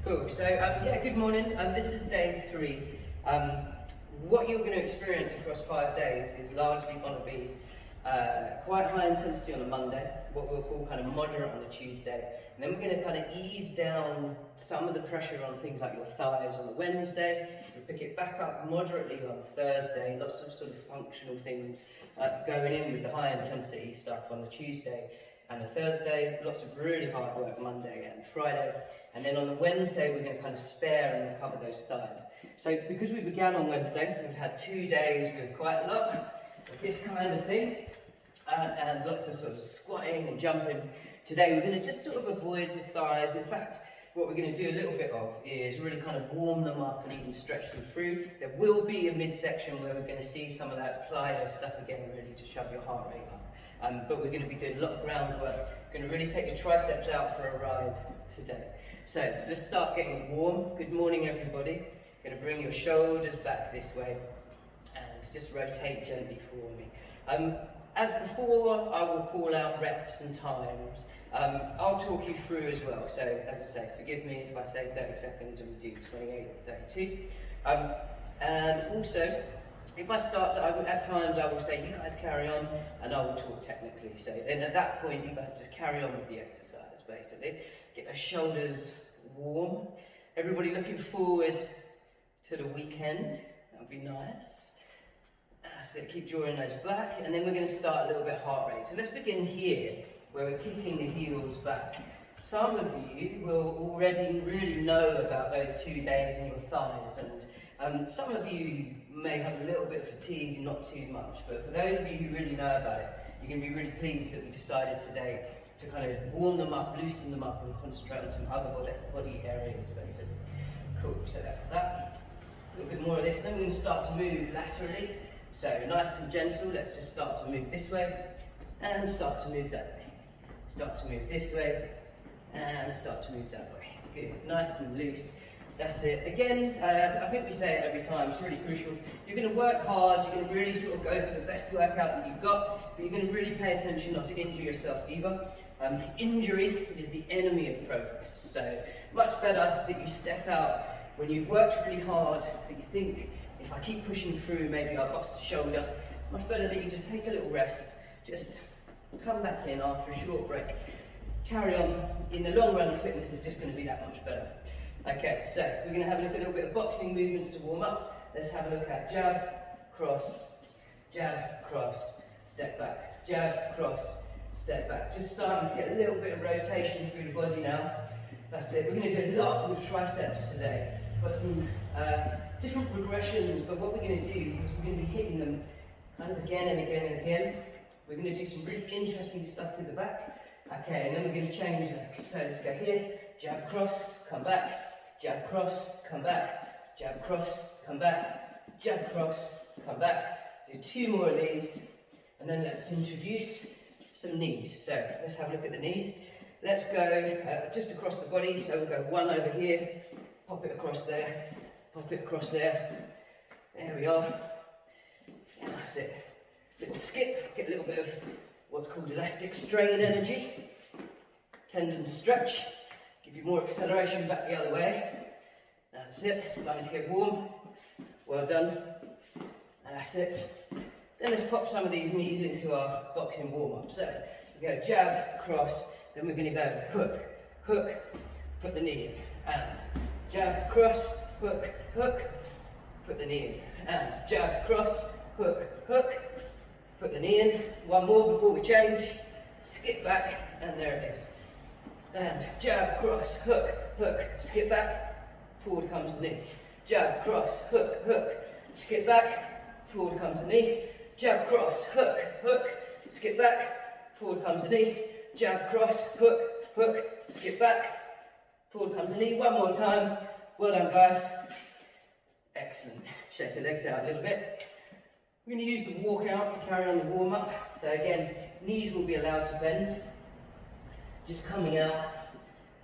Cool, so yeah, good morning. This is day 3. What you're going to experience across 5 days is largely going to be quite high intensity on a Monday, what we'll call kind of moderate on a Tuesday, and then we're going to kind of ease down some of the pressure on things like your thighs on the Wednesday. We'll pick it back up moderately on Thursday, lots of sort of functional things going in with the high intensity stuff on the Tuesday and the Thursday, lots of really hard work Monday and Friday, and then on the Wednesday we're going to kind of spare and recover those thighs. So because we began on Wednesday, we've had 2 days with quite a lot of this kind of thing, and lots of sort of squatting and jumping. Today we're going to just sort of avoid the thighs. In fact, what we're going to do a little bit of is really kind of warm them up and even stretch them through. There will be a midsection where we're going to see some of that plyo stuff again, really to shove your heart rate up. But we're going to be doing a lot of groundwork. We're going to really take your triceps out for a ride today. So let's start getting warm. Good morning, everybody. Going to bring your shoulders back this way and just rotate gently for me. As before, I will call out reps and times. I'll talk you through as well. So as I say, forgive me if I say 30 seconds and we do 28 or 32. And also, if I start, at times I will say, you guys carry on, and I will talk technically. So then at that point, you guys just carry on with the exercise, basically. Get those shoulders warm. Everybody looking forward to the weekend. That would be nice. So keep drawing those back, and then we're going to start a little bit heart rate. So let's begin here, where we're kicking the heels back. Some of you will already really know about those 2 days in your thighs, and some of you may have a little bit of fatigue, not too much, but for those of you who really know about it, you're going to be really pleased that we decided today to kind of warm them up, loosen them up, and concentrate on some other body areas, basically. Cool, so that's that. A little bit more of this, then we're going to start to move laterally. So nice and gentle, let's just start to move this way, and start to move that way. Start to move this way, and start to move that way. Good, nice and loose. That's it. Again, I think we say it every time, it's really crucial. You're going to work hard, you're going to really sort of go for the best workout that you've got, but you're going to really pay attention not to injure yourself either. Injury is the enemy of progress, so much better that you step out when you've worked really hard, that you think, if I keep pushing through, maybe I'll bust a shoulder. Much better that you just take a little rest, just come back in after a short break. Carry on. In the long run, fitness is just going to be that much better. Okay, so we're going to have a look at a little bit of boxing movements to warm up. Let's have a look at jab, cross, step back, jab, cross, step back. Just starting to get a little bit of rotation through the body now. That's it. We're going to do a lot with triceps today. Got some different progressions, but what we're going to do, because we're going to be hitting them kind of again and again and again, we're going to do some really interesting stuff through the back. Okay, and then we're going to change legs. So let's go here, jab, cross, come back, jab, cross, come back, jab, cross, come back, jab, cross, come back. Do 2 more of these, and then let's introduce some knees. So let's have a look at the knees. Let's go just across the body, so we'll go 1 over here, pop it across there, pop it across there. There we are. That's it. Little skip, get a little bit of what's called elastic strain energy. Tendon stretch, give you more acceleration back the other way. That's it, starting to get warm. Well done. That's it. Then let's pop some of these knees into our boxing warm-up. So we go jab, cross, then we're going to go hook, hook, put the knee in, and jab, cross, hook, hook, put the knee in, and jab, cross, hook, hook, put the knee in. 1 more before we change, skip back, and there it is. And jab, cross, hook, hook, skip back, forward comes the knee. Jab, cross, hook, hook, skip back, forward comes the knee. Jab, cross, hook, hook, skip back, forward comes the knee. Jab, cross, hook, hook, skip back, forward comes the knee. 1 more time. Well done, guys. Excellent. Shake your legs out a little bit. We're going to use the walkout to carry on the warm-up. So again, knees will be allowed to bend. Just coming out,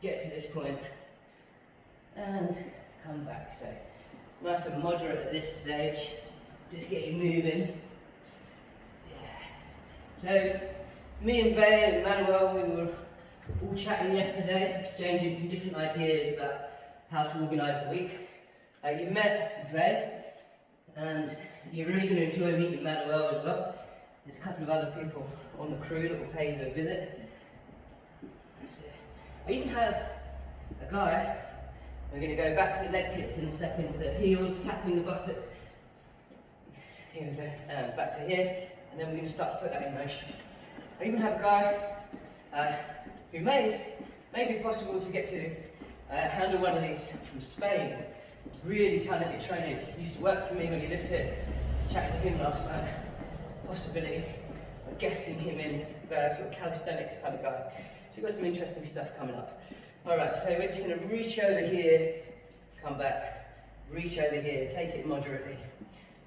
get to this point, and come back. So nice and moderate at this stage. Just get you moving. Yeah. So me and Vey and Manuel, we were all chatting yesterday, exchanging some different ideas about how to organise the week. You've met Vey, and you're really going to enjoy meeting Manuel as well. There's a couple of other people on the crew that will pay you a visit. I even have a guy, we're going to go back to leg kicks in a second, the heels tapping the buttocks. Here we go, and back to here, and then we're going to start to put that in motion. I even have a guy who may be possible to get to handle one of these from Spain. Really talented trainer, he used to work for me when he lived here. I was chatting to him last night. Possibility of guesting him in sort of calisthenics kind of guy. So we've got some interesting stuff coming up. Alright, so we're just going to reach over here, come back, reach over here, take it moderately,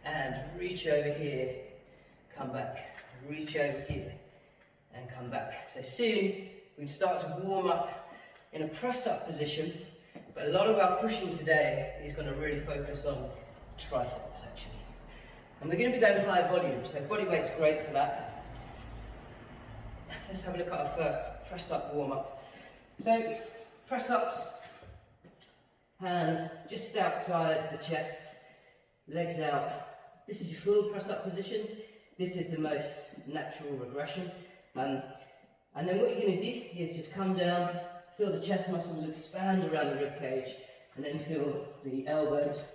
and reach over here, come back, reach over here, and come back. So soon we can start to warm up in a press-up position, but a lot of our pushing today is going to really focus on triceps actually. And we're going to be going high volume, so body weight's great for that. Let's have a look at our first press-up warm-up. So, press-ups, hands just outside the chest, legs out. This is your full press-up position. This is the most natural regression. And then what you're going to do is just come down, feel the chest muscles expand around the rib cage, and then feel the elbows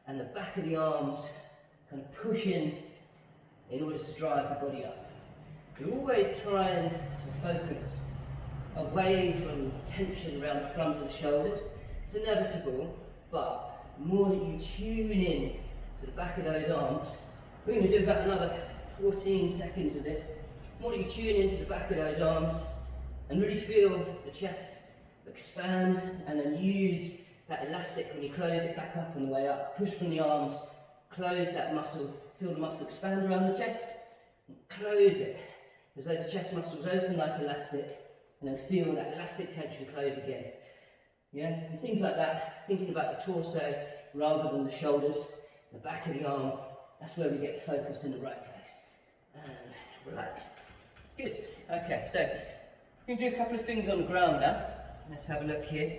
and the back of the arms kind of push in order to drive the body up. You're always trying to focus away from tension around the front of the shoulders. It's inevitable, but the more that you tune in to the back of those arms, we're going to do about another 14 seconds of this. The more that you tune into the back of those arms and really feel the chest expand, and then use that elastic when you close it back up on the way up. Push from the arms, close that muscle, feel the muscle expand around the chest, and close it as though the chest muscles open like elastic, and then feel that elastic tension close again. Yeah, and things like that, thinking about the torso rather than the shoulders, the back of the arm, that's where we get the focus in the right place. And relax. Good. Okay, so we're going to do a couple of things on the ground now. Let's have a look here.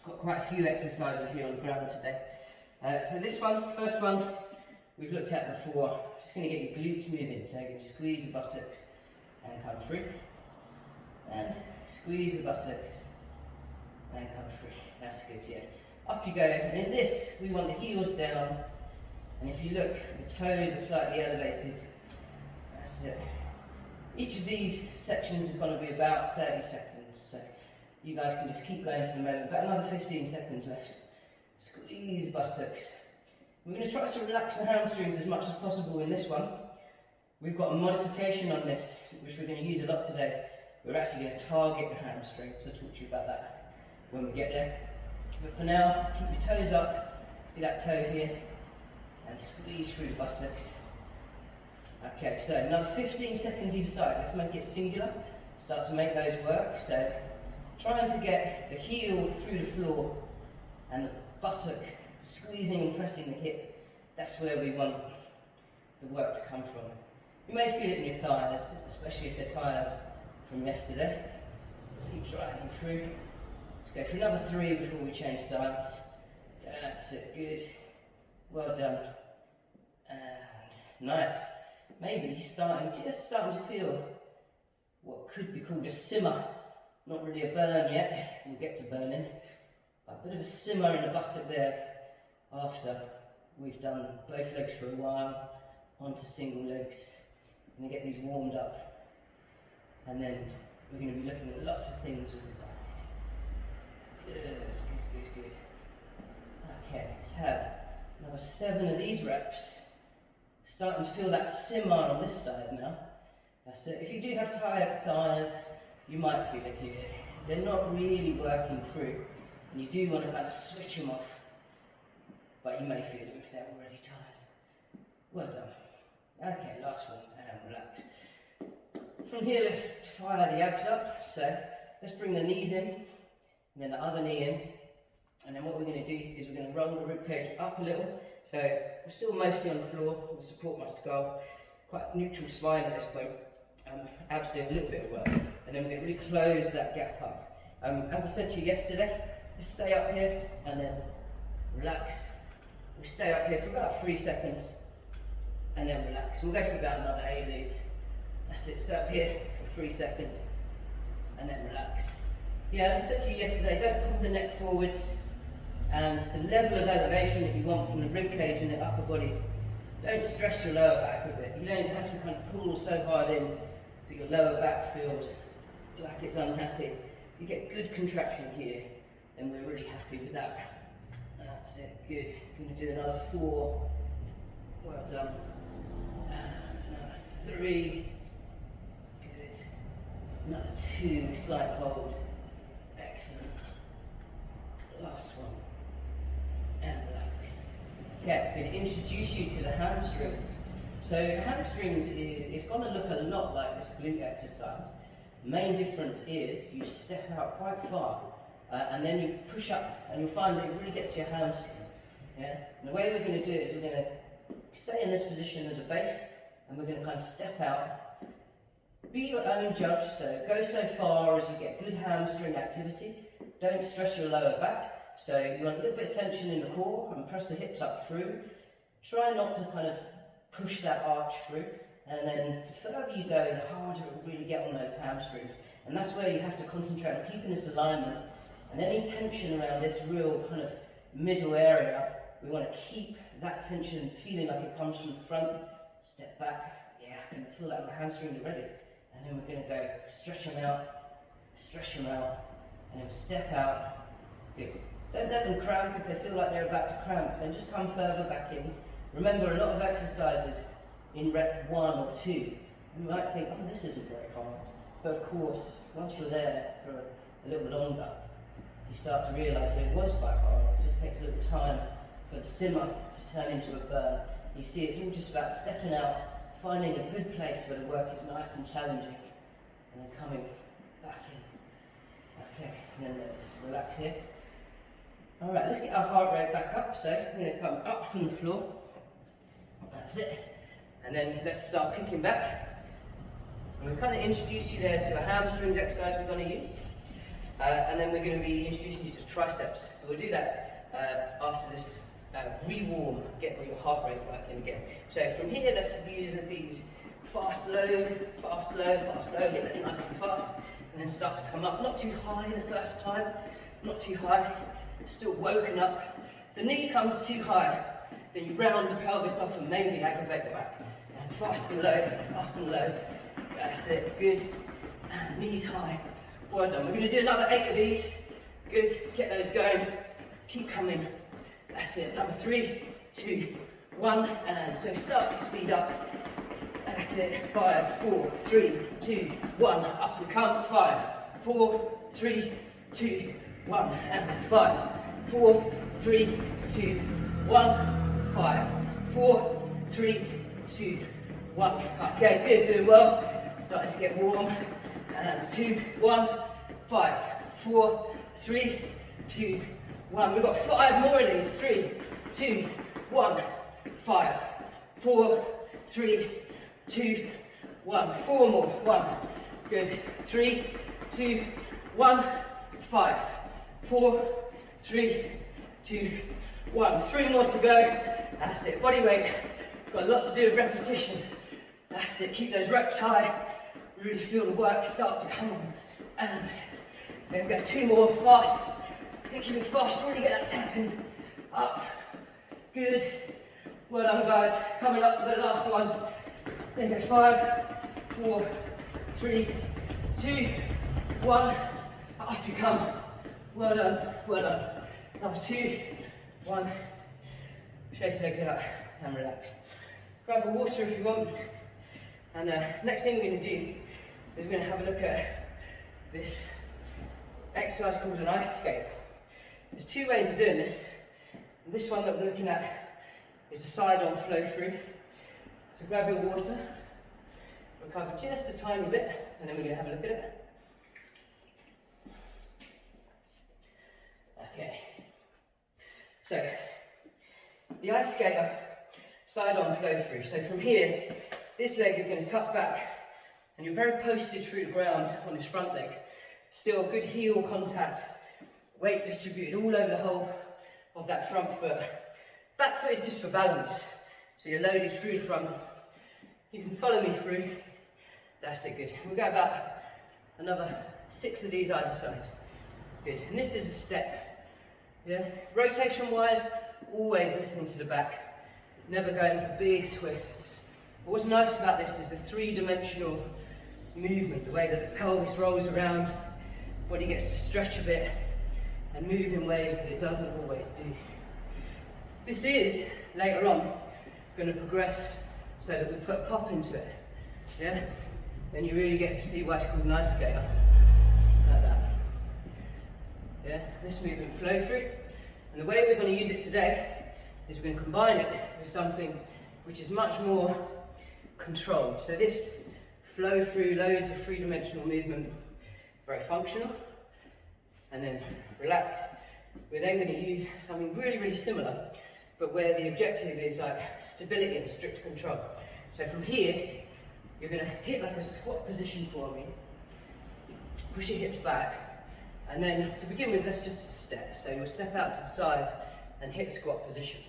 Got quite a few exercises here on the ground today. So this one, first one, we've looked at before. Just going to get your glutes moving, so you're going to squeeze the buttocks and come through. And squeeze the buttocks and come through. That's good, yeah. Up you go, and in this, we want the heels down, and if you look, the toes are slightly elevated. That's it. Each of these sections is going to be about 30 seconds, so you guys can just keep going for a moment. About another 15 seconds left. Squeeze buttocks. We're going to try to relax the hamstrings as much as possible in this one. We've got a modification on this, which we're going to use a lot today. We're actually going to target the hamstrings. I'll talk to you about that when we get there. But for now, keep your toes up. See that toe here? And squeeze through the buttocks. Okay, so another 15 seconds either side. Let's make it singular. Start to make those work. So trying to get the heel through the floor and the buttock squeezing and pressing the hip. That's where we want the work to come from. You may feel it in your thighs, especially if they're tired from yesterday. Keep driving through. Let's go for another 3 before we change sides. That's it, good. Well done. And nice. Maybe just starting to feel what could be called a simmer. Not really a burn yet, we'll get to burning. But a bit of a simmer in the buttock there after we've done both legs for a while, onto single legs. We're going to get these warmed up. And then we're going to be looking at lots of things with the back. Good. Okay, let's have another 7 of these reps. Starting to feel that simmer on this side now. That's it. If you do have tired thighs, you might feel it here. They're not really working through, and you do want to kind of switch them off, but you may feel it if they're already tired. Well done. Okay, last one, and relax. From here, let's fire the abs up. So let's bring the knees in, and then the other knee in, and then what we're going to do is we're going to roll the rib cage up a little. So we're still mostly on the floor. We'll support my skull. Quite neutral spine at this point. Abs doing a little bit of work, and then we're going to really close that gap up. As I said to you yesterday, Just stay up here and then relax. We'll stay up here for about 3 seconds and then relax. We'll go for about another 8 of these. That's it, stay up here for 3 seconds and then relax. Yeah, as I said to you yesterday, don't pull the neck forwards, and the level of elevation that you want from the rib cage and the upper body, don't stress your lower back with it. You don't have to kind of pull so hard in that your lower back feels like it's unhappy. You get good contraction here, and we're really happy with that. That's it, good. Going to do another 4. Well done. And another 3. Good. Another 2, slight hold. Excellent. Last one. And relax. Okay, I'm going to introduce you to the hamstrings. So hamstrings it's going to look a lot like this glute exercise. The main difference is you step out quite far and then you push up, and you'll find that it really gets to your hamstrings. Yeah? And the way we're going to do it is we're going to stay in this position as a base, and we're going to kind of step out. Be your own judge, so go so far as you get good hamstring activity. Don't stress your lower back. So you want a little bit of tension in the core and press the hips up through. Try not to kind of push that arch through, and then the further you go, the harder it will really get on those hamstrings. And that's where you have to concentrate on keeping this alignment, and any tension around this real kind of middle area, we want to keep that tension feeling like it comes from the front. Step back, yeah, I can feel that in my hamstring already. And then we're going to go stretch them out, and then step out. Good. Don't let them cramp if they feel like they're about to cramp, then just come further back in. Remember, a lot of exercises in rep 1 or 2, you might think, oh, this isn't very hard. But of course, once you're there for a little longer, you start to realise that it was quite hard. It just takes a little time for the simmer to turn into a burn. You see, it's all just about stepping out, finding a good place where the work is nice and challenging, and then coming back in. Okay, and then let's relax here. Alright, let's get our heart rate back up. So I'm going to come up from the floor. That's it. And then let's start kicking back. And we've kind of introduced you there to a hamstrings exercise we're going to use. And then we're going to be introducing you to triceps. So we'll do that after this re-warm, get your heart rate working again. So from here, let's use these fast, low, fast, low, fast, low, get that nice and fast. And then start to come up, not too high the first time, not too high. Still woken up. The knee comes too high, then you round the pelvis off and maybe aggravate the back. And fast and low, fast and low. That's it, good. And knees high. Well done. We're going to do another 8 of these. Good, get those going. Keep coming. That's it. Number 3, 2, 1, and so start to speed up. That's it. 5, 4, 3, 2, 1. Up we come. 5, 4, 3, 2, 1, and 5, 4, 3, 2, 1, 5, 4, 3, 2, 1. Okay, good, doing well. Starting to get warm. And 2, 1, 5, 4, 3, 2, 1. We've got 5 more of these. 3, 2, 1, 5, 4, 3, 2, 1. 4 more. 1. Good. 3, 2, 1, 5. 4, 3, 2, 1. 3 more to go. That's it. Body weight. Got a lot to do with repetition. That's it. Keep those reps high. Really feel the work start to come on. And then we go 2 more. Fast. Keep it fast. Really get that tapping up. Good. Well done, guys. Coming up for the last one. There you go. 5, 4, 3, 2, 1. Up you come. Well done, well done. Number 2, 1. Shake your legs out and relax. Grab a water if you want. And next thing we're going to do is we're going to have a look at this exercise called an ice skate. There's 2 ways of doing this. And this one that we're looking at is a side-on flow through. So grab your water, recover just a tiny bit, and then we're going to have a look at it. Okay, so the ice skater side-on flow through. So from here, this leg is going to tuck back, and you're very posted through the ground on this front leg. Still good heel contact weight distributed all over the whole of that front foot. Back foot is just for balance. So you're loaded through the front. You can follow me through. That's it, good. We'll go about another 6 of these either side. Good, and this is a step. Yeah, rotation wise, always listening to the back. Never going for big twists. But what's nice about this is the 3-dimensional movement, the way that the pelvis rolls around, body gets to stretch a bit and move in ways that it doesn't always do. This is, later on, going to progress so that we put pop into it. Yeah? Then you really get to see why it's called an isolator. Like that. Yeah? This movement flow through. And the way we're going to use it today is we're going to combine it with something which is much more controlled. So this flow through, loads of 3-dimensional movement, very functional. And then relax. We're then going to use something really, really similar, but where the objective is like stability and strict control. So from here, you're going to hit like a squat position for me, push your hips back, and then to begin with, let's just step. So you'll step out to the side and hit a squat position.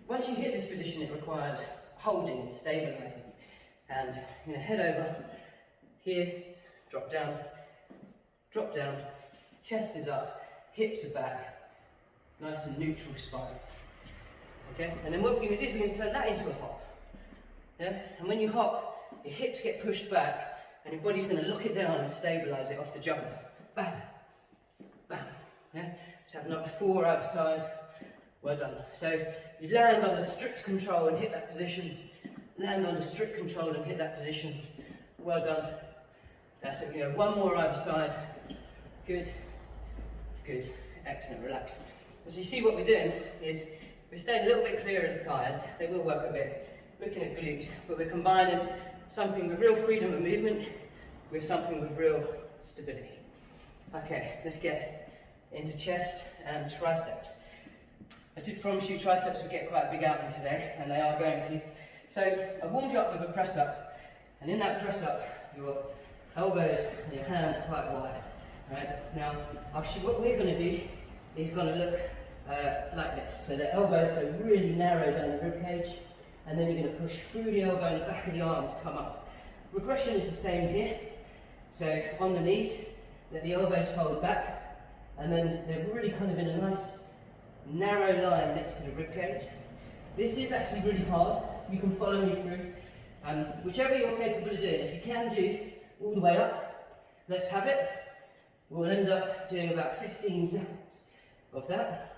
Once you hit this position, it requires holding and stabilizing. And you're going to head over here, drop down, chest is up, hips are back, nice and neutral spine. Okay, and then what we're going to do is we're going to turn that into a hop. Yeah, and when you hop, your hips get pushed back, and your body's going to lock it down and stabilize it off the jump. Bang, bang. Yeah, so have another 4 either side. Well done. So you land under strict control and hit that position. Land under strict control and hit that position. Well done. That's it. You know, 1 more either side. Good. Good. Excellent. Relax. So you see what we're doing is we're staying a little bit clear of the thighs. They will work a bit. Looking at glutes, but we're combining something with real freedom of movement with something with real stability. Okay, let's get into chest and triceps. I did promise you triceps would get quite a big outing today, and they are going to. So I warmed you up with a press up, and in that press up, your elbows and your hand are quite wide. Right? Now, actually what we're going to do is going to look like this. So the elbows go really narrow down the rib cage, and then you're going to push through the elbow and the back of the arm to come up. Regression is the same here. So on the knees, let the elbows fold back, and then they're really kind of in a nice narrow line next to the rib cage. This is actually really hard. You can follow me through. Whichever you're capable of doing. If you can do all the way up, let's have it. We'll end up doing about 15 seconds of that.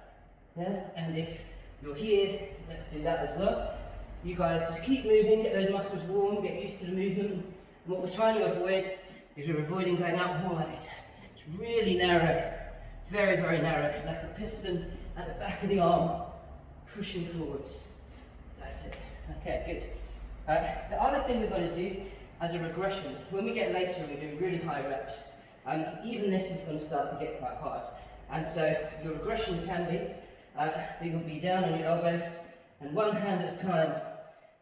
Yeah? And if you're here, let's do that as well. You guys just keep moving, get those muscles warm, get used to the movement. And what we're trying to avoid is we're avoiding going out wide. It's really narrow, very, very narrow, like a piston at the back of the arm, pushing forwards. That's it. Okay, good. The other thing we're going to do as a regression, when we get later and we do really high reps, even this is going to start to get quite hard. And so your regression can be that you'll be down on your elbows, and one hand at a time,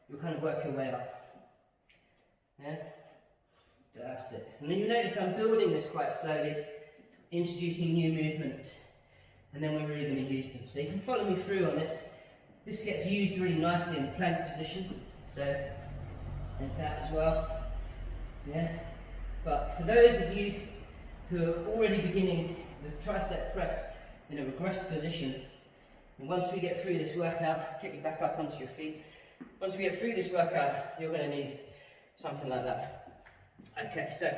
you'll kind of work your way up. Yeah? That's it. And then you notice I'm building this quite slowly, introducing new movements, and then we're really going to use them. So you can follow me through on this. This gets used really nicely in the plank position, so there's that as well. Yeah? But for those of you who are already beginning the tricep press in a regressed position, and once we get through this workout, get you back up onto your feet. Once we get through this workout, you're going to need something like that. Okay, so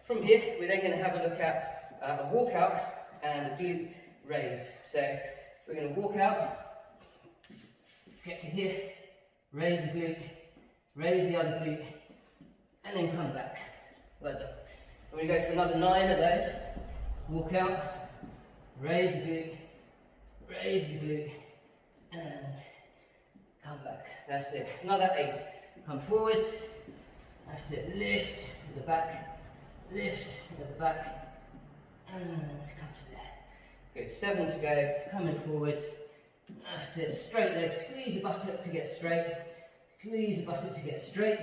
from here, we're then going to have a look at a walkout and a glute raise. So we're going to walk out, get to here, raise the glute, raise the other glute, and then come back. Well done. We're going to go for another 9 of those. Walk out, raise the glute, raise the glute, and come back. That's it. Another 8. Come forwards. That's it. Lift at the back, lift at the back, and come to there. Good. 7 to go. Coming forwards. That's it. Straight leg. Squeeze the buttock to get straight. Squeeze the buttock to get straight.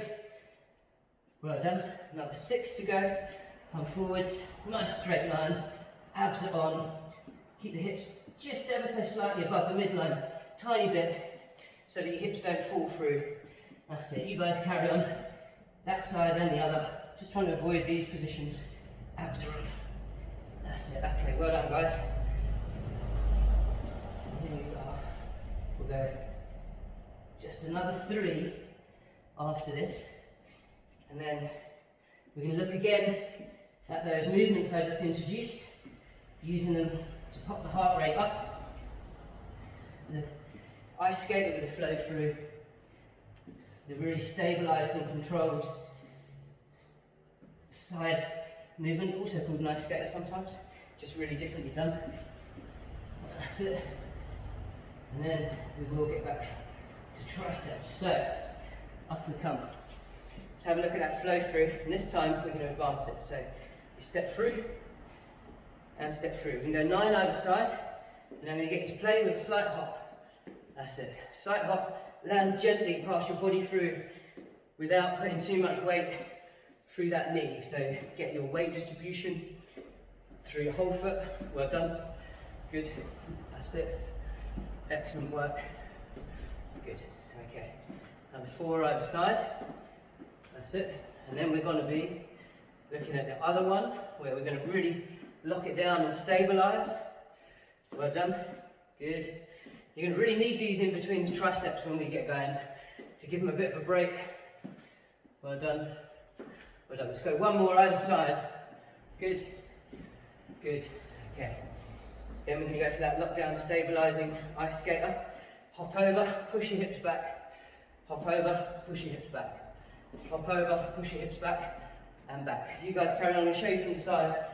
Well done. Another 6 to go. Come forwards. Nice straight line. Abs are on. Keep the hips just ever so slightly above the midline, tiny bit, so that your hips don't fall through. That's it. You guys carry on. That side and the other. Just trying to avoid these positions. Abs are on. That's it. Okay, well done, guys. Here we are. We'll go just another 3 after this. And then we're going to look again at those movements I just introduced, using them to pop the heart rate up. The ice skater with the flow through. The really stabilised and controlled side movement, also called an ice skater sometimes, just really differently done. That's it. And then we will get back to triceps. So, up we come. Let's have a look at that flow through, and this time we're going to advance it. So, you step through, and step through. We can go 9 either side, and I'm going to get you to play with a slight hop. That's it. Slight hop. Land gently past your body through without putting too much weight through that knee. So get your weight distribution through your whole foot. Well done. Good. That's it. Excellent work. Good. Okay. And 4 either side. That's it. And then we're going to be looking at the other one where we're going to really lock it down and stabilise. Well done. Good. You're going to really need these in between the triceps when we get going to give them a bit of a break. Well done. Well done. Let's go 1 more either side. Good. Good. Okay. Then we're going to go for that lockdown stabilising ice skater. Hop over, push your hips back. Hop over, push your hips back. Hop over, push your hips back and back. You guys carry on. I'm going to show you from the side.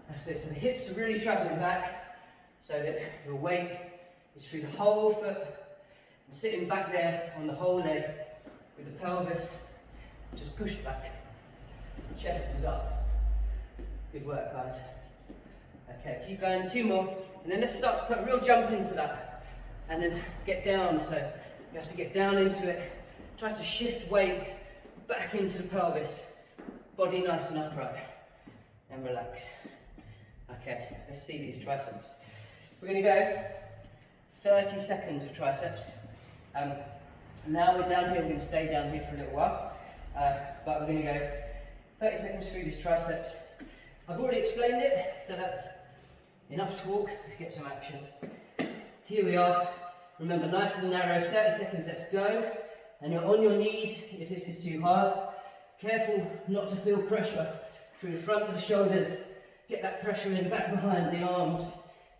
That's it. So the hips are really travelling back so that your weight is through the whole foot and sitting back there on the whole leg with the pelvis just pushed back. Chest is up. Good work, guys. Okay, keep going. 2 more, and then let's start to put a real jump into that and then get down. So you have to get down into it. Try to shift weight back into the pelvis. Body nice and upright and relax. Okay, let's see these triceps. We're going to go 30 seconds of triceps. Now we're down here, we're going to stay down here for a little while, but we're going to go 30 seconds through these triceps. I've already explained it, so that's enough talk. Let's get some action. Here we are. Remember, nice and narrow, 30 seconds, let's go. And you're on your knees if this is too hard. Careful not to feel pressure through the front of the shoulders. Get that pressure in back behind the arms.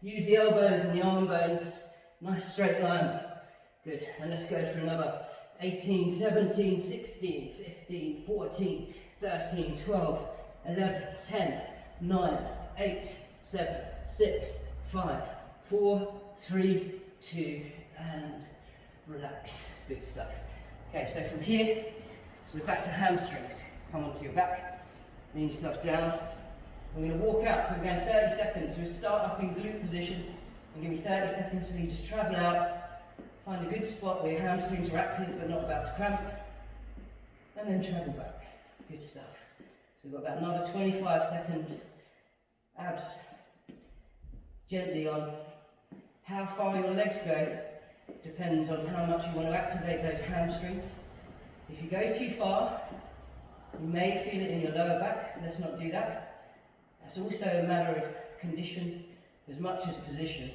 Use the elbows and the arm bones. Nice straight line. Good. And let's go for another 18, 17, 16, 15, 14, 13, 12, 11, 10, 9, 8, 7, 6, 5, 4, 3, 2, and relax. Good stuff. Okay, so from here, so we're back to hamstrings. Come onto your back, lean yourself down. We're going to walk out, so we're going 30 seconds. So we start up in glute position, and give me 30 seconds so you just travel out, find a good spot where your hamstrings are active but not about to cramp, and then travel back. Good stuff. So we've got about another 25 seconds. Abs gently on. How far your legs go depends on how much you want to activate those hamstrings. If you go too far, you may feel it in your lower back. Let's not do that. That's also a matter of condition as much as position.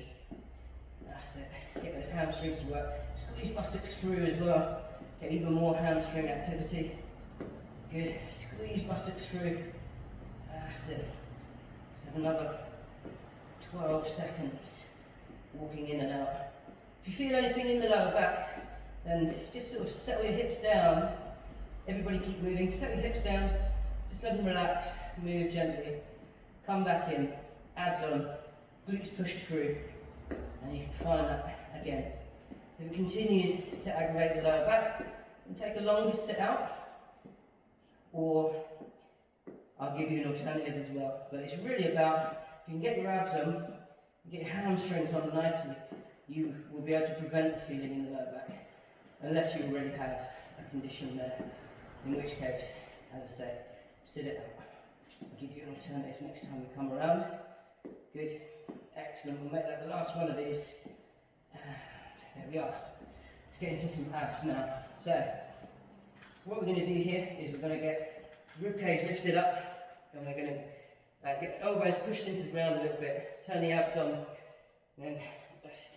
That's it. Get those hamstrings to work. Squeeze buttocks through as well. Get even more hamstring activity. Good. Squeeze buttocks through. That's it. Let's have another 12 seconds. Walking in and out. If you feel anything in the lower back, then just sort of settle your hips down. Everybody keep moving. Settle your hips down. Just let them relax. Move gently. Come back in. Abs on. Glutes pushed through. And you can find that again. If it continues to aggravate the lower back, then take a longer sit out. Or I'll give you an alternative as well. But it's really about, if you can get your abs on, get your hamstrings on nicely, you will be able to prevent the feeling in the lower back. Unless you already have a condition there. In which case, as I say, sit it out. I'll give you an alternative next time we come around. Good. Excellent, we'll make that the last one of these. There we are. Let's get into some abs now. So, what we're going to do here is we're going to get rib cage lifted up, and we're going to get elbows pushed into the ground a little bit, turn the abs on, and then let's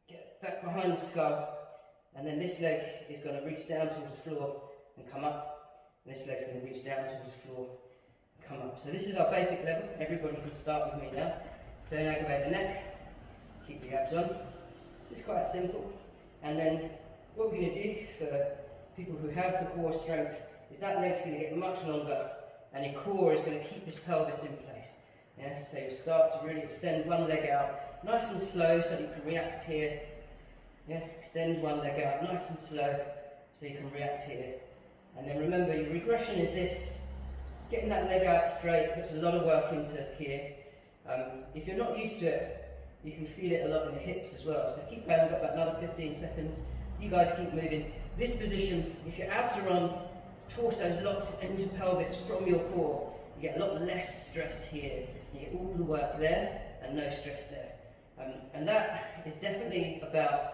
get back behind the skull, and then this leg is going to reach down towards the floor and come up, and this leg's going to reach down towards the floor and come up. So this is our basic level. Everybody can start with me now. Don't aggravate the neck, keep the abs on. This is quite simple. And then what we're going to do for people who have the core strength is that leg's going to get much longer, and your core is going to keep this pelvis in place. Yeah? So you start to really extend one leg out, nice and slow so that you can react here. Yeah? Extend one leg out, nice and slow so you can react here. And then remember, your regression is this. Getting that leg out straight puts a lot of work into here. If you're not used to it, you can feel it a lot in the hips as well. So keep going, we've got about another 15 seconds. You guys keep moving. This position, if your abs are on, torso's locked into pelvis from your core, you get a lot less stress here. You get all the work there and no stress there. And that is definitely about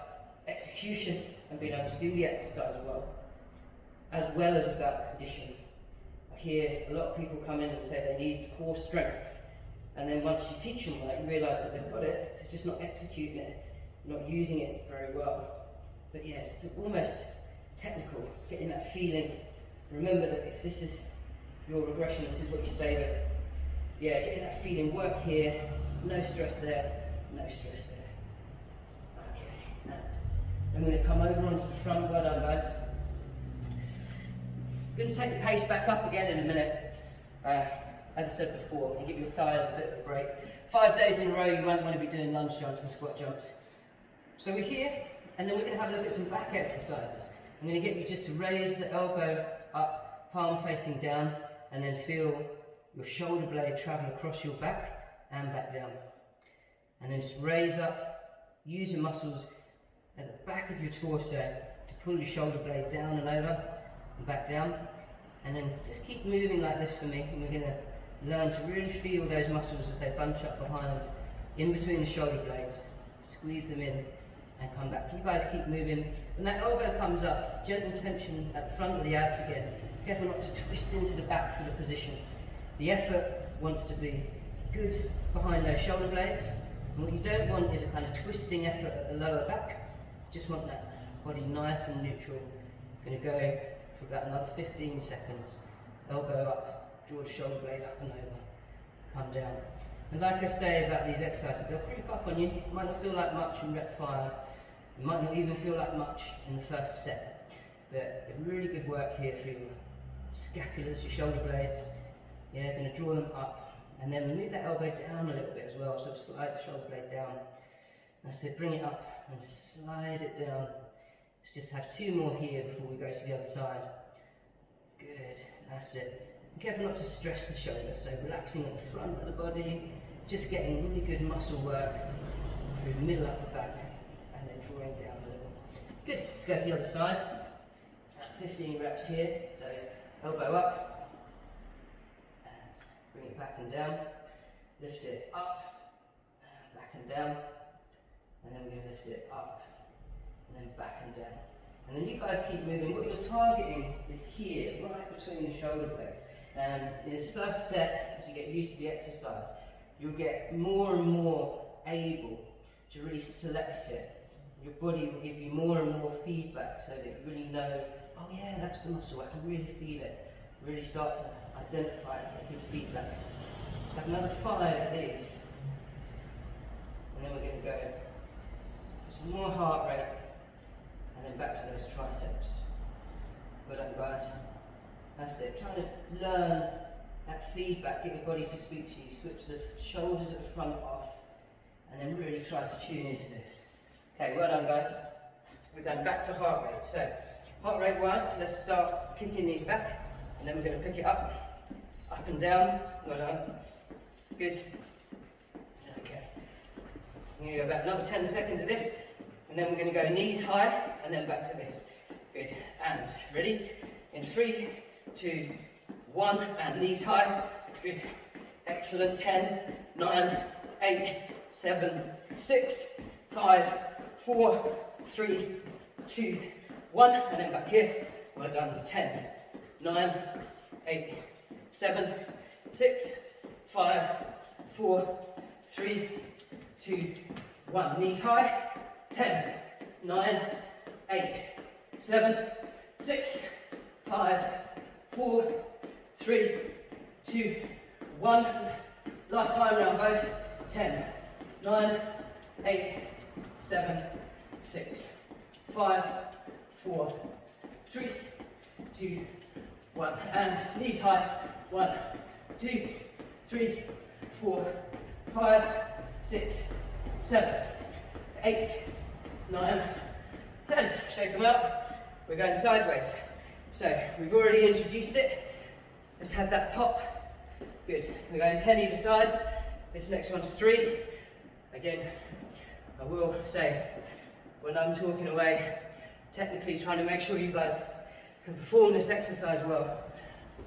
execution and being able to do the exercise well as about conditioning. I hear a lot of people come in and say they need core strength. And then once you teach them that, you realise that they've got it, they're just not executing it, not using it very well. But yeah, it's almost technical, getting that feeling. Remember that if this is your regression, this is what you stay with. Yeah, getting that feeling, work here, no stress there, no stress there. Okay, and I'm going to come over onto the front, well done guys. I'm going to take the pace back up again in a minute. As I said before, and give your thighs a bit of a break. 5 days in a row, you won't want to be doing lunge jumps and squat jumps. So we're here, and then we're going to have a look at some back exercises. I'm going to get you just to raise the elbow up, palm facing down, and then feel your shoulder blade travel across your back and back down. And then just raise up, use your muscles at the back of your torso to pull your shoulder blade down and over and back down. And then just keep moving like this for me, and we're going to learn to really feel those muscles as they bunch up behind, in between the shoulder blades. Squeeze them in and come back. You guys keep moving. When that elbow comes up, gentle tension at the front of the abs again. Careful not to twist into the back for the position. The effort wants to be good behind those shoulder blades. And what you don't want is a kind of twisting effort at the lower back. Just want that body nice and neutral. Going to go for about another 15 seconds. Elbow up. Draw the shoulder blade up and over, come down. And like I say about these exercises, they'll creep up on you. It might not feel like much in rep 5. It might not even feel like much in the first set. But really good work here for your scapulars, your shoulder blades. Yeah, going to draw them up. And then move that elbow down a little bit as well. So slide the shoulder blade down. That's it, bring it up and slide it down. Let's just have 2 more here before we go to the other side. Good, that's it. Be careful not to stress the shoulder, so relaxing at the front of the body, just getting really good muscle work through the middle up the back, and then drawing down a little. Good, let's go to the other side. 15 reps here, so elbow up, and bring it back and down, lift it up, and back and down, and then we're going to lift it up, and then back and down. And then you guys keep moving. What you're targeting is here, right between the shoulder blades. And in this first set, as you get used to the exercise, you'll get more and more able to really select it. Your body will give you more and more feedback so that you really know, oh yeah, that's the muscle, I can really feel it. Really start to identify it, get good feedback. Let's have another 5 of these. And then we're going to go for some more heart rate. And then back to those triceps. Well done guys. That's it. Trying to learn that feedback, get your body to speak to you. Switch the shoulders at the front off. And then really try to tune into this. Okay, well done guys. We're going back to heart rate. So, heart rate wise, let's start kicking these back. And then we're going to pick it up and down. Well done. Good. Okay. I'm going to go back another 10 seconds of this. And then we're going to go knees high, and then back to this. Good. And ready? In 3, 2, 1, and knees high. Good. Excellent. 10, 9, 8, 7, 6, 5, 4, 3, 2, 1, and then back here. Well done. 10, 9, 8, 7, 6, 5, 4, 3, 2, 1. Knees high. 10, 9, 8, 7, 6, 5, 4, 3, 2, 1. Last time round both. 10, 9, 8, 7, 6, 5, 4, 3, 2, 1. And knees high. 1, 2, 3, 4, 5, 6, 7, 8, 9, 10. Shake them up. We're going sideways. So we've already introduced it. Let's have that pop. Good. We're going 10 either side. This next one's 3. Again, I will say, when I'm talking away, technically trying to make sure you guys can perform this exercise well,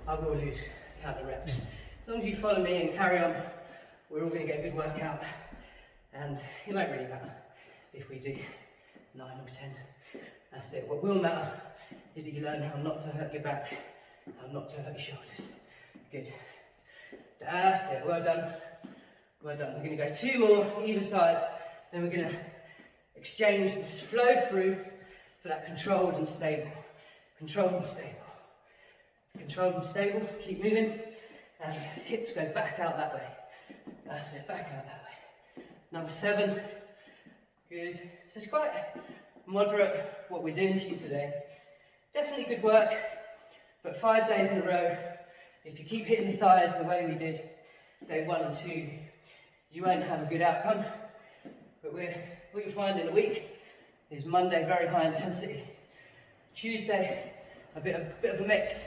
I will lose count of reps. As long as you follow me and carry on, we're all going to get a good workout. And it won't really matter if we do 9 or 10. That's it. What will matter is that you learn how not to hurt your back, how not to hurt your shoulders. Good. That's it. Well done. Well done. We're going to go 2 more either side. Then we're going to exchange this flow through for that controlled and stable. Controlled and stable. Controlled and stable. Keep moving. And hips go back out that way. That's it. Back out that way. Number 7. Good. So it's quite moderate what we're doing to you today. Definitely good work, but 5 days in a row, if you keep hitting the thighs the way we did day 1 and 2, you won't have a good outcome. But what you'll find in a week is Monday, very high intensity. Tuesday, a bit of a mix,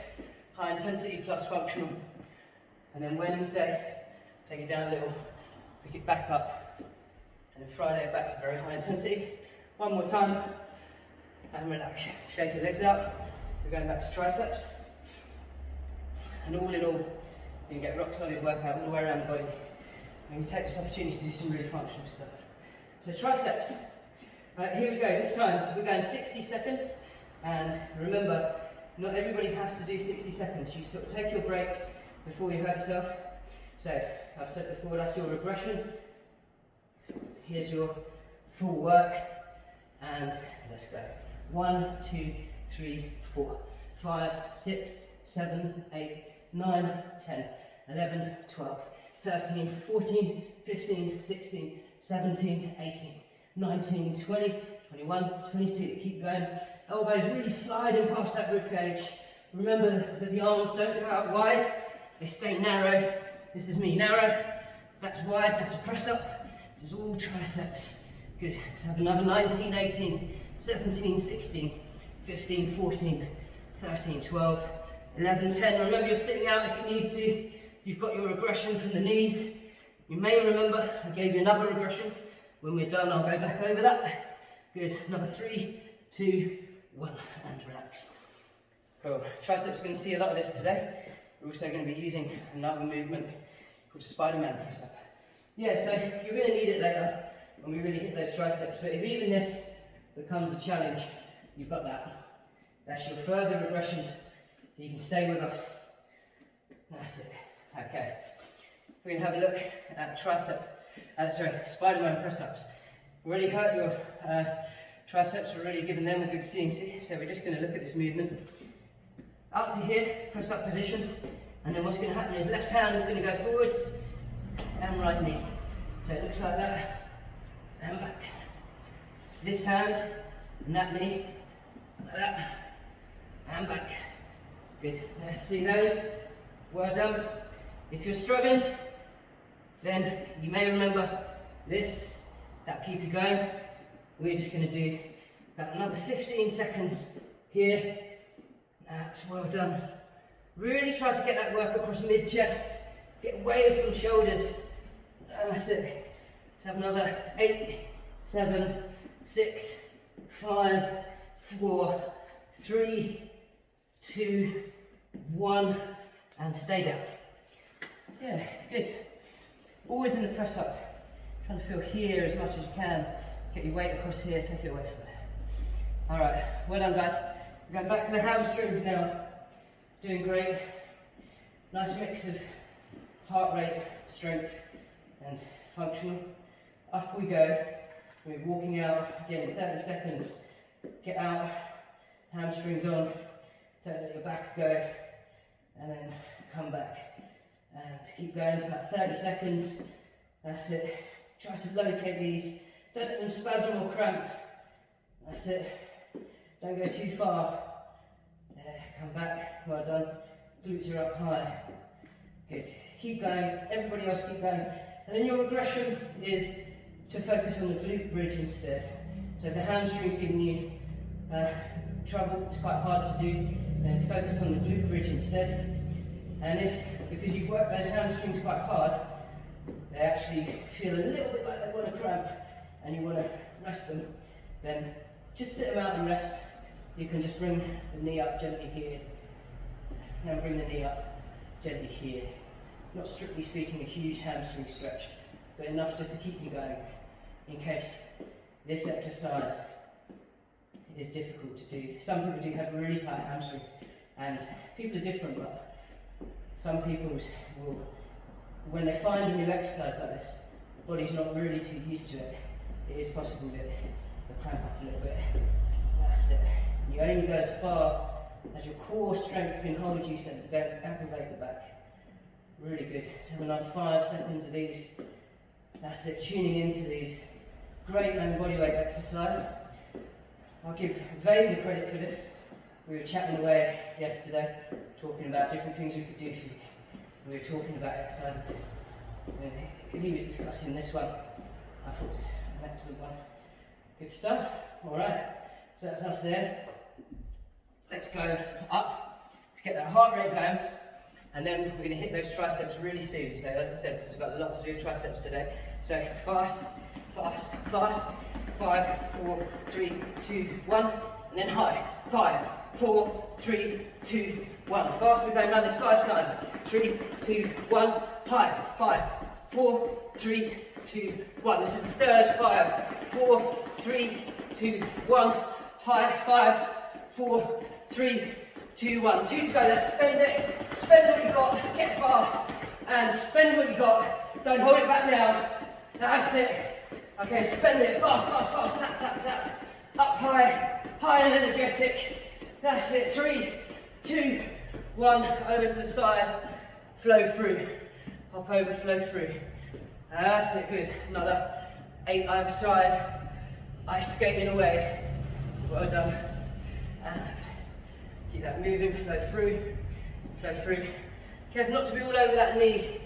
high intensity plus functional. And then Wednesday, take it down a little, pick it back up. And then Friday, back to very high intensity. One more time, and relax. Shake your legs out. We're going back to triceps. And all in all, you can get rock solid workout all the way around the body. And you take this opportunity to do some really functional stuff. So triceps. Here we go. This time we're going 60 seconds. And remember, not everybody has to do 60 seconds. You sort of take your breaks before you hurt yourself. So I've said before, that's your regression. Here's your full work. And let's go. 1, 2, 3, 4, 5, 6, 7, 8, 9, 10, 11, 12, 13, 14, 15, 16, 17, 18, 19, 20, 21, 22. Keep going. Elbows really sliding past that rib cage. Remember that the arms don't go out wide, they stay narrow. This is me, narrow. That's wide, that's a press up. This is all triceps. Good. Let's have another 19, 18, 17, 16, 15, 14, 13, 12, 11, 10. Remember, you're sitting out if you need to. You've got your regression from the knees. You may remember I gave you another regression. When we're done, I'll go back over that. Good. Another 3, 2, 1, and relax. Cool. Triceps are going to see a lot of this today. We're also going to be using another movement called Spider-Man press up. Yeah, so you're going to need it later when we really hit those triceps. But if even this becomes a challenge, you've got that. That's your further regression. So you can stay with us. That's it. Okay. We're going to have a look at Spider-Man press-ups. We already hurt your triceps, we're already giving them a good CNC, so we're just going to look at this movement. Up to here, press-up position, and then what's going to happen is left hand is going to go forwards, and right knee. So it looks like that, and back. This hand, and that knee, like that, and back. Good. Let's see those. Well done. If you're struggling, then you may remember this. That'll keep you going. We're just going to do about another 15 seconds here. That's well done. Really try to get that work across mid-chest. Get away from shoulders. That's it. Let's have another 8, 7, 6, 5, 4, 3, 2, 1, and stay down. Yeah, good. Always in the press up. Trying to feel here as much as you can. Get your weight across here, take it away from there. All right, well done guys. We're going back to the hamstrings now. Doing great. Nice mix of heart rate, strength, and functional. Up we go. We're walking out, again in 30 seconds. Get out, hamstrings on, don't let your back go, and then come back. And keep going, about 30 seconds. That's it. Try to locate these. Don't let them spasm or cramp. That's it. Don't go too far. There, come back. Well done. Glutes are up high. Good. Keep going. Everybody else keep going. And then your regression is to focus on the glute bridge instead. So if the hamstring's giving you trouble, it's quite hard to do, then focus on the glute bridge instead. And if, because you've worked those hamstrings quite hard, they actually feel a little bit like they want to cramp and you want to rest them, then just sit them out and rest. You can just bring the knee up gently here, and bring the knee up gently here. Not strictly speaking a huge hamstring stretch, but enough just to keep you going in case this exercise is difficult to do. Some people do have really tight hamstrings, and people are different, but some people will, when they find a new exercise like this, the body's not really too used to it, it is possible that they'll cramp up a little bit. That's it. You only go as far as your core strength can hold you, so don't aggravate the back. Really good. So we're like 5 seconds of these. That's it, tuning into these. Great low body weight exercise. I'll give Vade the credit for this. We were chatting away yesterday, talking about different things we could do for you. We were talking about exercises. And he was discussing this one. I thought it was an excellent one. Good stuff. Alright, so that's us there. Let's go up to get that heart rate going. And then we're going to hit those triceps really soon. So as I said, we've got a lot to do with triceps today. So fast, fast, fast. 5, 4, 3, 2, 1. And then high. 5, 4, 3, 2, 1. Fast, we're going around this 5 times. 3, 2, 1. High. 5, 4, 3, 2, 1. This is the third. 5, 4, 3, 2, 1. High. 5, 4, 3, 2, 1. 2 to go. Let's spend it. Spend what you got. Get fast. And spend what you got. Don't hold it back now. That's it. Okay, spend it. Fast, fast, fast. Tap, tap, tap. Up high. High and energetic. That's it. 3, 2, 1. Over to the side. Flow through. Hop over, flow through. That's it. Good. Another 8 either side. Ice skating away. Well done. And keep that moving. Flow through. Flow through. Careful not to be all over that knee.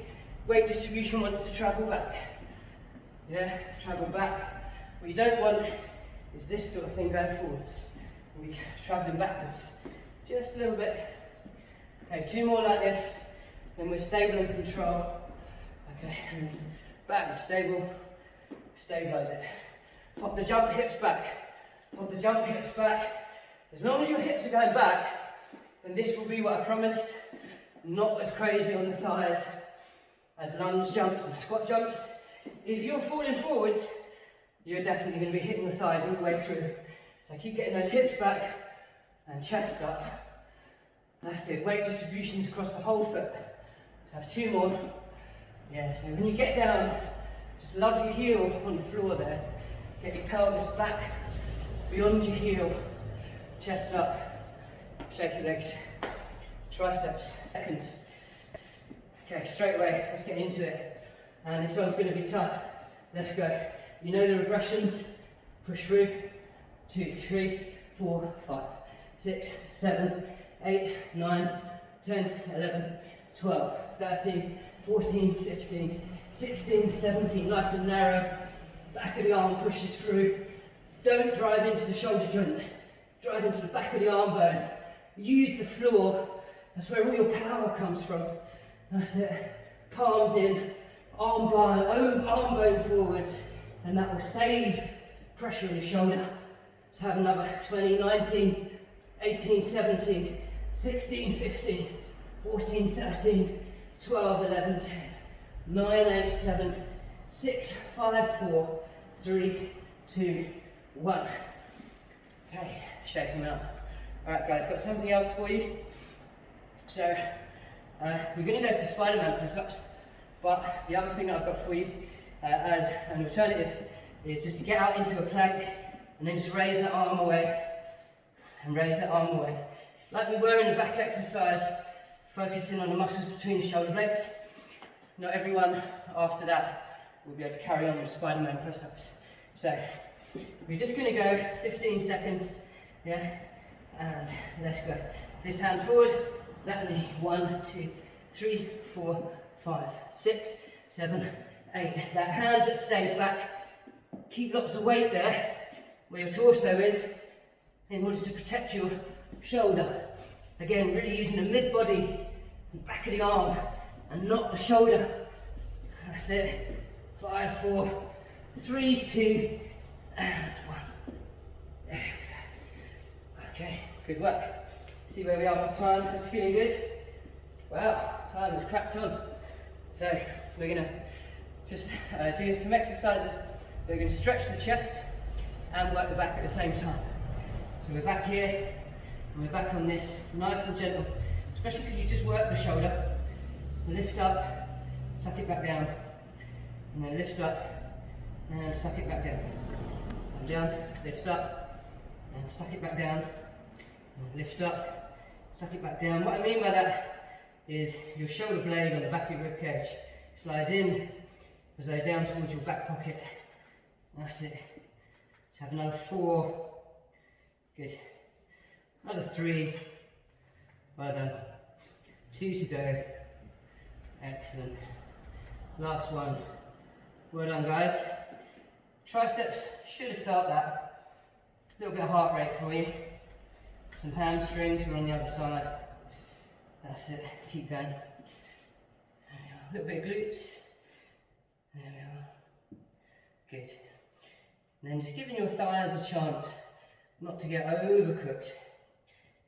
Weight distribution wants to travel back. Yeah, travel back. What you don't want is this sort of thing going forwards. We're travelling backwards. Just a little bit. Okay, 2 more like this. Then we're stable and control. Okay, and bang, stable. Stabilise it. Pop the jump hips back. Pop the jump hips back. As long as your hips are going back, then this will be what I promised. Not as crazy on the thighs as lunge jumps and squat jumps. If you're falling forwards, you're definitely going to be hitting the thighs all the way through. So keep getting those hips back and chest up. That's it, weight distributions across the whole foot. So have 2 more. Yeah, so when you get down, just love your heel on the floor there. Get your pelvis back beyond your heel. Chest up. Shake your legs. Triceps. Seconds. Okay, straight away, let's get into it. And this one's going to be tough. Let's go. You know the regressions. Push through. 2, 3, 4, 5, 6, 7, 8, 9, 10, 11, 12, 13, 14, 15, 16, 17. Nice and narrow. Back of the arm pushes through. Don't drive into the shoulder joint. Drive into the back of the arm bone. Use the floor. That's where all your power comes from. That's it. Palms in. Arm bone forwards, and that will save pressure on your shoulder. Let's have another 20, 19, 18, 17, 16, 15, 14, 13, 12, 11, 10, 9, 8, 7, 6, 5, 4, 3, 2, 1. Okay, shake them out. Alright guys, got something else for you. So, we're going to go to Spider-Man press-ups, but the other thing that I've got for you as an alternative is just to get out into a plank and then just raise that arm away and raise that arm away. Like we were in the back exercise, focusing on the muscles between the shoulder blades. Not everyone after that will be able to carry on with Spider-Man press-ups. So, we're just going to go 15 seconds, yeah, and let's go. This hand forward, that knee, 1, 2, 3, 4, 5, 6, 7, 8. That hand that stays back, keep lots of weight there, where your torso is, in order to protect your shoulder. Again, really using the mid-body, the back of the arm, and not the shoulder. That's it. 5, 4, 3, 2, and 1. There we go. Okay, good work. See where we are for time. Feeling good? Wow, time has cracked on. So we're going to just do some exercises. We're going to stretch the chest and work the back at the same time. So we're back here and we're back on this, nice and gentle, especially because you just work the shoulder. Lift up, suck it back down, and then lift up and suck it back down. And down, lift up and suck it back down, and lift up, suck it back down. What I mean by that is your shoulder blade on the back of your rib cage slides in as though down towards your back pocket. That's it. Let's have another 4. Good. Another 3. Well done. 2 to go. Excellent. Last one. Well done, guys. Triceps, should have felt that. A little bit of heart rate for you. Some hamstrings, we're on the other side. That's it. Keep going. A little bit of glutes. There we are. Good. And then just giving your thighs a chance not to get overcooked.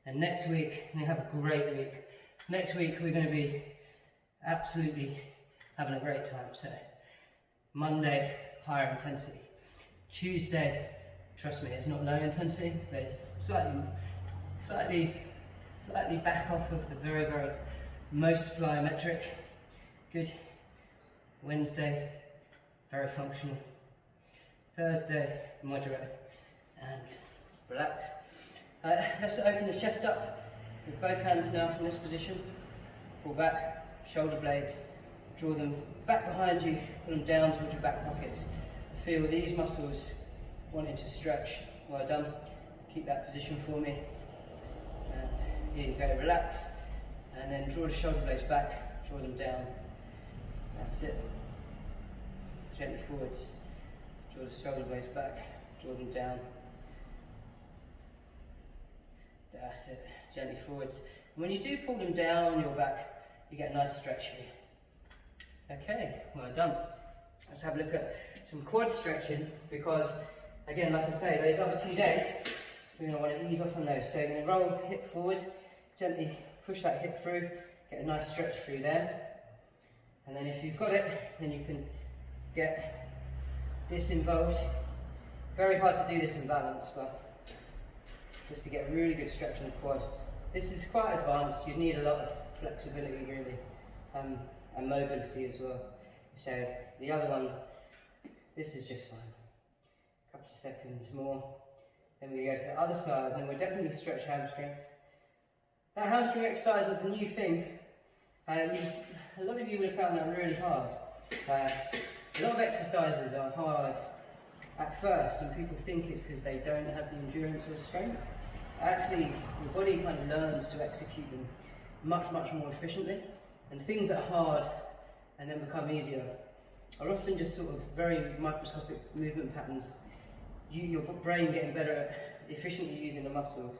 And next week, we have a great week. Next week, we're going to be absolutely having a great time. So, Monday, higher intensity. Tuesday, trust me, it's not low intensity, but it's slightly back off of the very, very most plyometric. Good. Wednesday, very functional. Thursday, moderate and relax. Let's open the chest up with both hands now from this position. Pull back, shoulder blades, draw them back behind you, pull them down towards your back pockets. Feel these muscles wanting to stretch. Well done. Keep that position for me. And here you go, relax. And then draw the shoulder blades back, draw them down. That's it. Gently forwards. Draw the shoulder blades back, draw them down. That's it. Gently forwards. And when you do pull them down your back, you get a nice stretch here. Okay, well done. Let's have a look at some quad stretching because, again, like I say, those other 2 days, we're going to want to ease off on those. So you're going to roll hip forward, gently push that hip through, get a nice stretch through there. And then if you've got it, then you can get this involved. Very hard to do this in balance, but just to get a really good stretch in the quad. This is quite advanced, you'd need a lot of flexibility really, and mobility as well. So the other one, this is just fine. A couple of seconds more. Then we go to the other side, and we'll definitely stretch hamstrings. That hamstring exercise is a new thing. A lot of you would have found that really hard. A lot of exercises are hard at first, and people think it's because they don't have the endurance or the strength. Actually, your body kind of learns to execute them much more efficiently. And things that are hard and then become easier are often just sort of very microscopic movement patterns. Your brain getting better at efficiently using the muscles.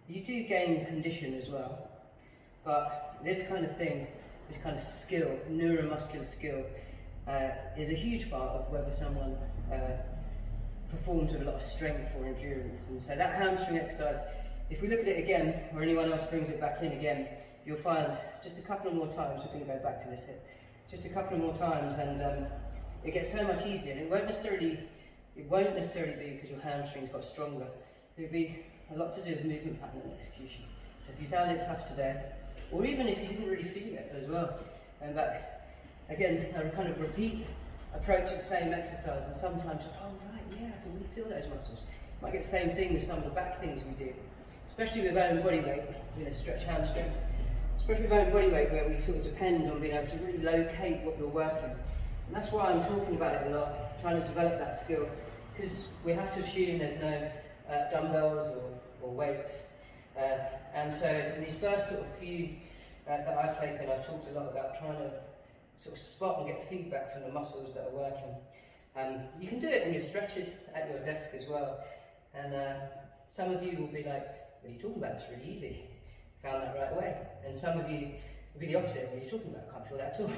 You do gain condition as well, but this kind of thing, this kind of skill, neuromuscular skill, is a huge part of whether someone performs with a lot of strength or endurance. And so that hamstring exercise, if we look at it again, or anyone else brings it back in again, you'll find just a couple of more times, we're going to go back to this hip, just a couple of more times, and it gets so much easier, and it won't necessarily be because your hamstrings got stronger. It'll be a lot to do with movement pattern and execution. So if you found it tough today, or even if you didn't really feel it as well, going back, again, a kind of repeat approach to the same exercise, and sometimes, oh right, yeah, I can really feel those muscles. You might get the same thing with some of the back things we do, especially with own body weight, stretch hamstrings, especially with own body weight where we sort of depend on being able to really locate what you're working. And that's why I'm talking about it a lot, trying to develop that skill, because we have to assume there's no dumbbells or weights. And so in these first sort of few that I've taken, I've talked a lot about trying to sort of spot and get feedback from the muscles that are working. You can do it in your stretches at your desk as well. And some of you will be like, what are you talking about? It's really easy. Found that right away. And some of you will be the opposite. What are you talking about? I can't feel that at all.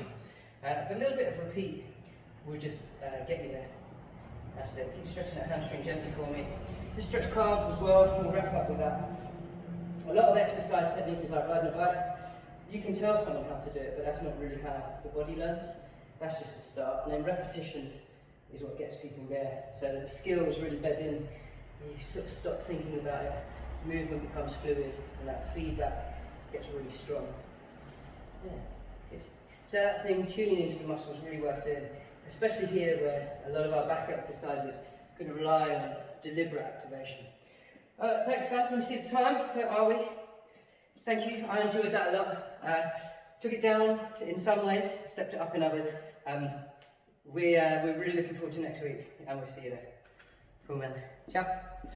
But a little bit of repeat will just get you there. That's it. Keep stretching that hamstring gently for me. Just stretch calves as well. We'll wrap up with that. A lot of exercise technique is like riding a bike. You can tell someone how to do it, but that's not really how the body learns. That's just the start. And then repetition is what gets people there. So that the skills really bed in. You sort of stop thinking about it. Movement becomes fluid, and that feedback gets really strong. Yeah, good. So that thing, tuning into the muscles, is really worth doing, especially here where a lot of our back exercises can rely on deliberate activation. Thanks guys, let me see the time. Where are we? Thank you, I enjoyed that a lot. Took it down in some ways, stepped it up in others. We're really looking forward to next week, and we'll see you there. Cool man. Ciao.